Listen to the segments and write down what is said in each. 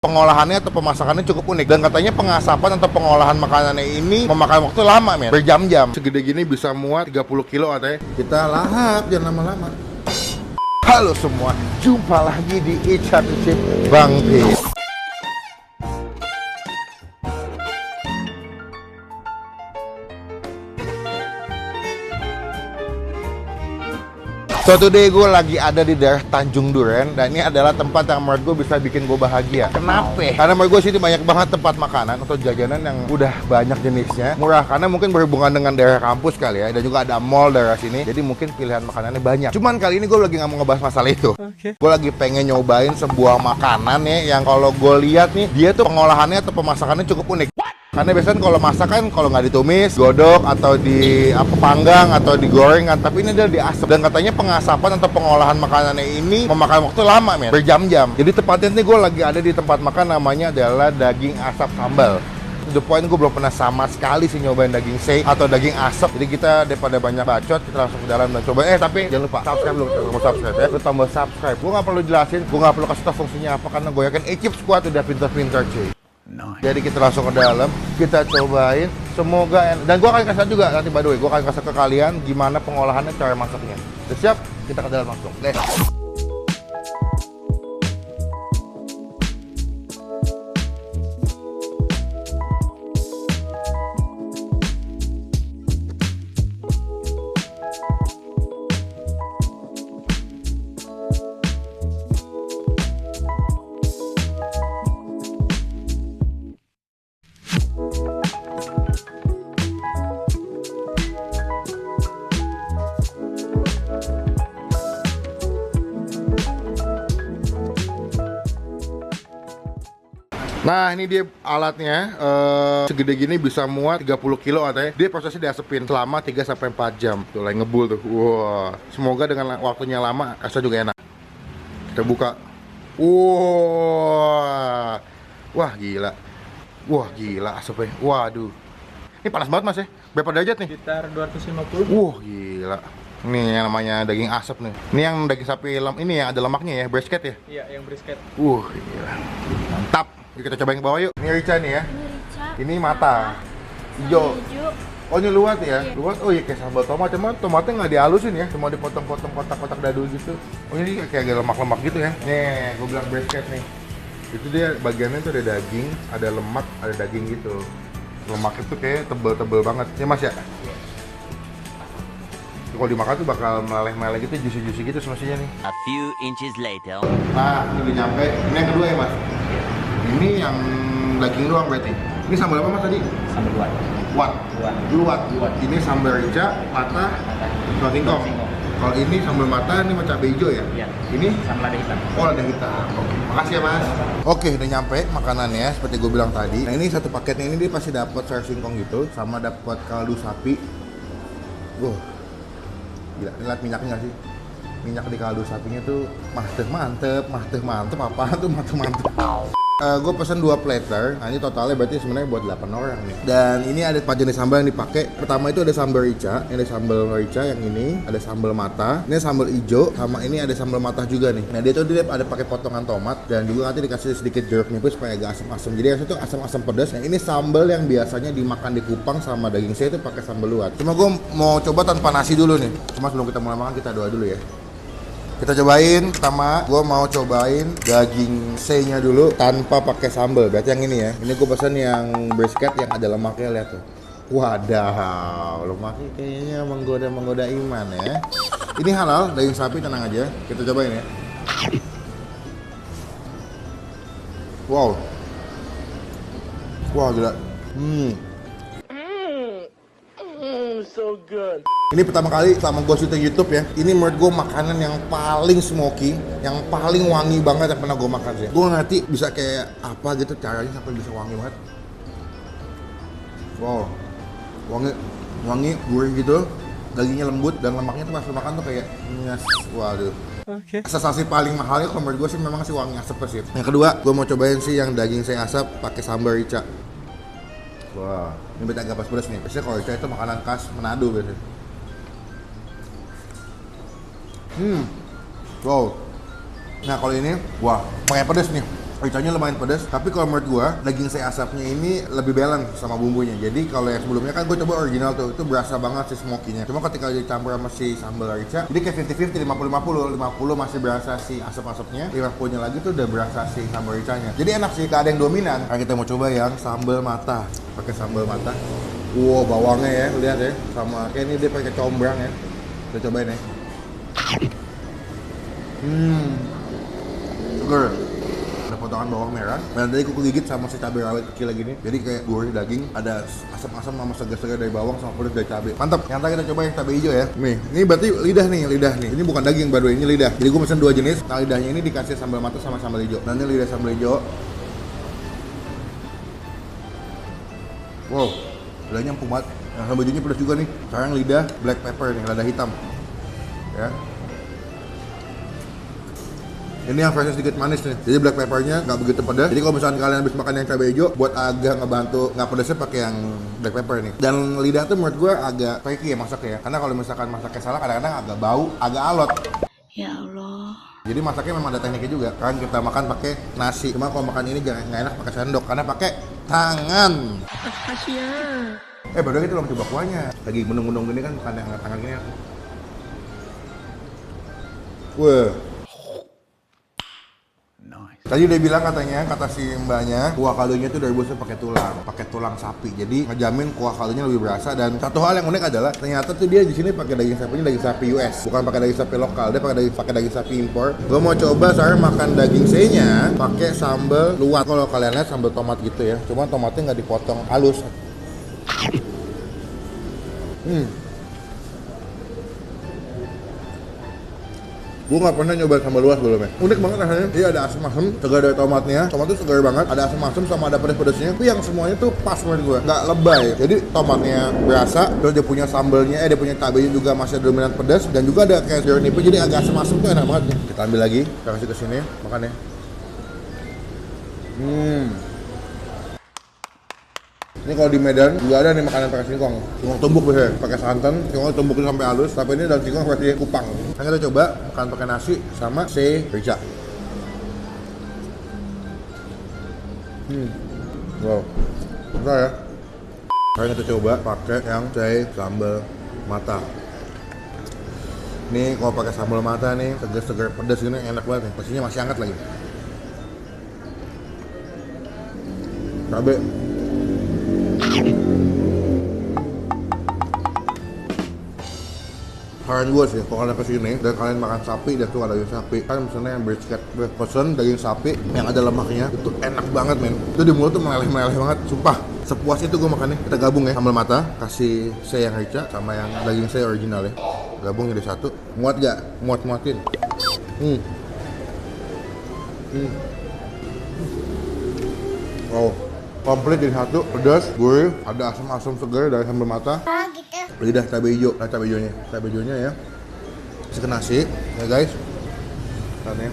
Pengolahannya atau pemasakannya cukup unik dan katanya pengasapan atau pengolahan makanannya ini memakan waktu lama, men, berjam-jam. Segede gini bisa muat 30 kilo katanya. Kita lahap, jangan lama-lama. Halo semua, jumpa lagi di Eat Chat Chip Bang Pis. So today gue lagi ada di daerah Tanjung Duren dan ini adalah tempat yang menurut gue bisa bikin gue bahagia. Kenapa? Karena menurut gue sini banyak banget tempat makanan atau jajanan yang udah banyak jenisnya, murah karena mungkin berhubungan dengan daerah kampus kali ya, dan juga ada mall daerah sini, jadi mungkin pilihan makanannya banyak. Cuman kali ini gue lagi nggak mau ngebahas masalah itu. Gue lagi pengen nyobain sebuah makanan ya yang kalau gue lihat nih dia tuh pengolahannya atau pemasakannya cukup unik. Karena biasanya kalau masak kan kalau nggak ditumis, godok atau di panggang atau digoreng kan, tapi ini adalah diasap dan katanya pengasapan atau pengolahan makanannya ini memakan waktu lama, men, berjam-jam. Jadi tepatnya nih gue lagi ada di tempat makan namanya adalah daging asap sambal. To the point gue belum pernah sama sekali sih nyobain daging steak atau daging asap. Jadi kita daripada banyak bacot, kita langsung ke dalam dan coba. Tapi jangan lupa subscribe dulu, kamu subscribe ya. Lu tambah subscribe. Gue nggak perlu jelasin, gue nggak perlu kasih tau fungsinya apa karena gue yakin Eat Chip Squad udah pintar-pintar cuy. Nice. Jadi kita langsung ke dalam, kita cobain, semoga dan gue akan kasih juga nanti by the way, gue akan kasih ke kalian gimana pengolahannya, cara masaknya. Udah siap? Kita ke dalam langsung. Let's go. Nah ini dia alatnya, segede gini bisa muat 30 kilo katanya. Dia prosesnya diasepin selama 3-4 jam. Tuh lagi ngebul tuh. Wah, semoga dengan waktunya lama rasanya juga enak. Kita buka. Wah gila. Wah gila asapnya. Waduh. Ini panas banget mas ya. Berapa derajat nih? Sekitar 250. Wah gila. Ini yang namanya daging asap nih. Ini yang daging sapi ini yang ada lemaknya ya, brisket ya? Iya, yang brisket. Gila. Mantap. Yuk kita cobain ke bawah yuk. Ini rica nih ya. Ini mata. Hijau. Oh ini luwat ya? Iya. Luwat, oh iya kayak sambal tomat. Cuma tomatnya nggak dihalusin ya. Cuma dipotong-potong kotak-kotak dadu gitu. Oh ini kayak ada lemak-lemak gitu ya. Nih, gue bilang brisket nih. Itu dia bagiannya tuh ada daging, ada lemak, ada daging gitu. Lemak itu kayak tebel-tebel banget. Ya mas ya? Iya. Kalau dimakan tuh bakal meleleh-meleleh gitu, juicy-juicy gitu semestinya nih. A few inches later. Nah, ini udah nyampe. Ini yang kedua ya mas? Ini yang daging doang berarti. Ini sambal apa mas tadi? Sambal Luwat. Ini sambal rica, mata, tulang singkong. Kalau ini sambal mata, ini macam cabai hijau ya? Iya. Ini sama lada hitam. Oh, lada hitam. Oke. Makasih ya mas. Oke, udah nyampe makanannya seperti gue bilang tadi. Nah ini satu paketnya ini dia pasti dapat sayur singkong gitu, sama dapat kaldu sapi. Gila, ini lihat minyaknya nggak sih? Minyak di kaldu sapinya tuh mantep, apaan tuh mantep. Gue pesen 2 platter, nah ini totalnya berarti sebenarnya buat 8 orang nih. Dan ini ada 4 jenis sambal yang dipakai. Pertama itu ada sambal rica, ini ada sambal rica yang ini, ada sambal mata, ini sambal hijau, sama ini ada sambal mata juga nih. Nah dia tuh dia ada pakai potongan tomat dan juga nanti dikasih sedikit jeruk nipis supaya agak asam-asam. Jadi rasanya tuh asam-asam pedas. Nah ini sambal yang biasanya dimakan di Kupang sama daging saya itu pakai sambal luwat. Cuma gue mau coba tanpa nasi dulu nih. Cuma sebelum kita mulai makan kita doa dulu ya. Kita cobain, pertama gue mau cobain daging C-nya dulu tanpa pakai sambal. Berarti yang ini ya. Ini gue pesen yang brisket yang ada lemaknya, lihat tuh. Wadaw, lemaknya kayaknya menggoda iman ya. Ini halal, daging sapi, tenang aja. Kita cobain ya. Wow. Wah gila. So good. Ini pertama kali selama gue syuting YouTube ya. Ini menurut gue makanan yang paling smoky, yang paling wangi banget yang pernah gue makan sih. Gue ngerti bisa kayak apa gitu caranya sampai bisa wangi banget. Wow, wangi, gurih gitu. Dagingnya lembut dan lemaknya tuh pas lu makan tuh kayak nyes. Waduh. Oke. Sensasi paling mahalnya kalau menurut gue sih memang sih wangi asap sih. Yang kedua, gue mau cobain sih yang daging saya asap pakai sambal rica. Wah, ini beda agak pedas nih. Biasanya kalau rica itu makanan khas Manado biasanya. Wow. Nah kalau ini, wah, pakai pedas nih. Ricanya lumayan pedas, tapi kalau menurut gua daging sei asapnya ini lebih balance sama bumbunya. Jadi kalau yang sebelumnya kan gua coba original tuh, itu berasa banget si smoky-nya. Cuma ketika dicampur sama si sambal rica, jadi kayak 50-50, 50-50. 50 masih berasa si asap-asapnya, 50-nya lagi tuh udah berasa si sambal ricanya. Jadi enak sih, gak ada yang dominan. Nah, kita mau coba yang sambal mata. Pakai sambal mata. Wow, bawangnya ya, lihat ya. Sama kayak ini dia pakai combrang ya. Kita cobain ya. Seger. Ada potongan bawang merah, dan tadi aku gigit sama si cabai rawit kecil lagi nih. Jadi kayak gurih daging, ada asam-asam sama segar-segar dari bawang sama pedas dari cabai. Mantap. Yang tadi kita coba yang cabai hijau ya. Nih, ini berarti lidah nih. Ini bukan daging baru, ini lidah. Jadi gue pesen 2 jenis. Nah, lidahnya ini dikasih sambal mata sama sambal hijau. Nanti lidah sambal hijau. Wow, lidahnya empuk banget. Yang sambal hijaunya pedas juga nih. Sekarang lidah black pepper nih, lada hitam. Ya. Ini yang versi sedikit manis nih, jadi black peppernya nggak begitu pedas. Jadi kalau misalkan kalian habis makan yang cabai hijau, buat agak ngebantu nggak pedasnya pakai yang black pepper nih. Dan lidah tuh menurut gue agak tricky ya masaknya ya, karena kalau misalkan masaknya salah kadang-kadang agak bau, agak alot. Ya Allah. Jadi masaknya memang ada tekniknya juga. Kan kita makan pakai nasi, cuma kalau makan ini jangan nggak enak pakai sendok karena pakai tangan. Baru kita belum coba kuahnya. Lagi gunung-gunung gini kan bukan yang tangan gini. Wah. Tadi udah bilang katanya, kata si mbaknya, kuah kaldunya tuh dari bosnya pakai tulang sapi. Jadi ngejamin kuah kaldunya lebih berasa. Dan satu hal yang unik adalah ternyata tuh dia di sini pakai daging sapinya daging sapi US, bukan pakai daging sapi lokal. Dia pakai daging sapi impor. Gue mau coba saya makan daging sei-nya pakai sambal luwak. Kalau kalian lihat sambal tomat gitu ya, cuma tomatnya nggak dipotong halus. Gue gak pernah nyoba sambal luas sebelumnya. Unik banget rasanya. Dia ada asam-asam, segar dari tomatnya. Tomat tuh segar banget. Ada asam-asam sama ada pedas-pedasnya. Tapi yang semuanya tuh pas menurut gue. Gak lebay. Jadi tomatnya berasa. Terus dia punya sambalnya, dia punya cabenya juga masih ada dominan pedas. Dan juga ada kayak jeruk nipis. Jadi agak asam-asam tuh enak banget. Kita ambil lagi. Kita kasih ke sini. Makan ya. Ini kalau di Medan juga ada nih makanan pakai singkong. Singkong tumbuk biasanya pakai santan, singkong tumbukin sampai halus. Tapi ini daun singkong versi kupang. Sekarang kita coba makan pakai nasi sama sei rica. Wow, bentar ya. Sekarang kita coba pakai yang sei sambal mata. Ini kalau pakai sambal mata nih, segar-segar pedas gini enak banget nih. Pastinya masih hangat lagi. Cabai. Saran gue sih, kalau kalian kesini dan kalian makan sapi dan suka daging sapi, kan misalnya yang brisket, pesen daging sapi yang ada lemaknya, itu enak banget men. Itu di mulut tuh meleleh-meleleh banget, sumpah. Sepuas itu gue makannya. Kita gabung ya, sambal mata, kasih sei yang rica sama yang daging sei original ya. Gabung jadi satu. Muat gak? Muat-muatin. Wow, komplit jadi satu, pedas, gurih, ada asam-asam segar dari sambal mata. Lidah cabai hijau, cabai hijaunya ya. Kasih ke nasi, ya guys. Karena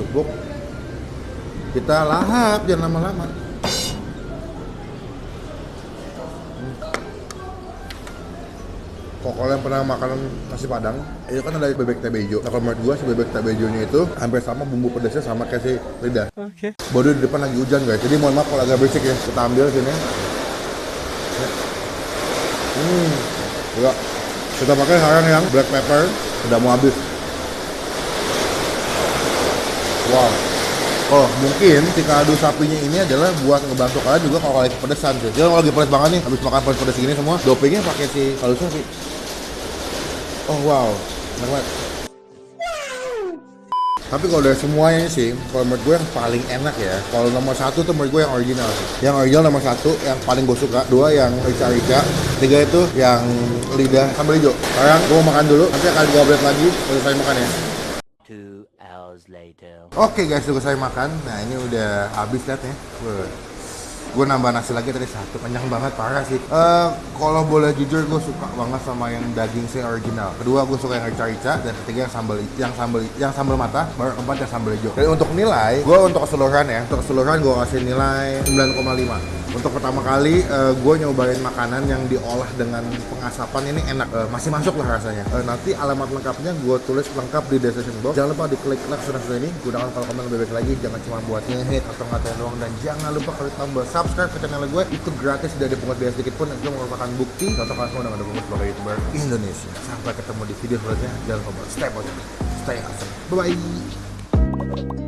tumbuk. Kita lahap, jangan lama-lama. Kalau kalian pernah makan nasi padang, itu kan ada bebek cabai hijau. Nah, kalau menurut gua si bebek cabai hijaunya itu hampir sama, bumbu pedasnya sama kayak si lidah. Oke. Baru di depan lagi hujan guys, jadi mohon maaf kalau agak berisik ya. Kita ambil sini. Juga. Kita pakai sekarang yang black pepper, udah mau habis. Wow. Oh, mungkin si kaldu sapinya ini adalah buat ngebantu kalian juga kalau lagi pedesan sih. Jadi kalau lagi pedes banget nih, habis makan pedes gini semua, dopingnya pakai si kaldu sapi. Oh wow, enak banget. Tapi kalau dari semuanya sih, kalau menurut gue yang paling enak ya, kalau nomor satu tuh menurut gue yang original. Yang original nomor satu, yang paling gue suka. Dua yang rica-rica. Tiga itu yang lidah sambal hijau. Sekarang gue mau makan dulu, nanti akan gue update lagi baru saya makan ya. 2 hours later. Oke guys, udah saya makan. Nah ini udah habis lihat ya. Gue nambah nasi lagi tadi satu, kenyang banget, parah sih. Kalau boleh jujur, gue suka banget sama yang daging sei original. Kedua gue suka yang rica-rica, dan ketiga yang sambal mata, baru keempat yang sambal hijau. Jadi untuk nilai, gue untuk keseluruhan ya, gue kasih nilai 9,5. Untuk pertama kali gue nyobain makanan yang diolah dengan pengasapan ini enak. Masih masuk lah rasanya. Nanti alamat lengkapnya gue tulis lengkap di description box. Jangan lupa diklik like sudah ini. Gunakan kalau komen lebih baik lagi. Jangan cuma buat nge-hit atau ngatain doang. Dan jangan lupa klik tombol subscribe ke channel gue. Itu gratis, tidak dipungut biaya sedikit pun. Itu merupakan bukti contoh kalian semua dengan dukung sebagai YouTuber Indonesia. Sampai ketemu di video selanjutnya. Jangan lupa stay positive, stay awesome. Bye bye.